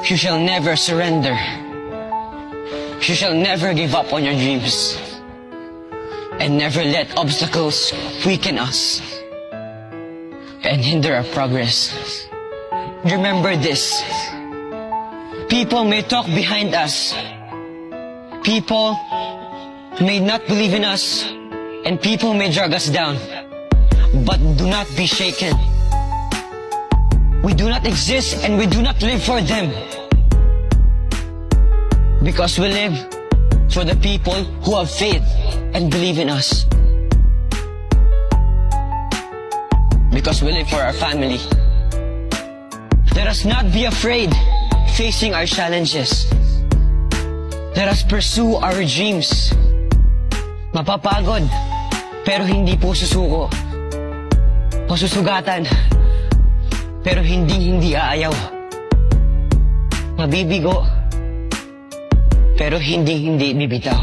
You shall never surrender. You shall never give up on your dreams. And never let obstacles weaken us and hinder our progress. Remember this. People may talk behind us. People may not believe in us. And people may drag us down. But do not be shaken. We do not exist and we do not live for them. Because we live for the people who have faith and believe in us. Because we live for our family. Let us not be afraid facing our challenges. Let us pursue our dreams. Mapapagod, pero hindi po susuko. Masusugatan, pero hindi aayaw. Mabibigo, pero hindi bibitaw.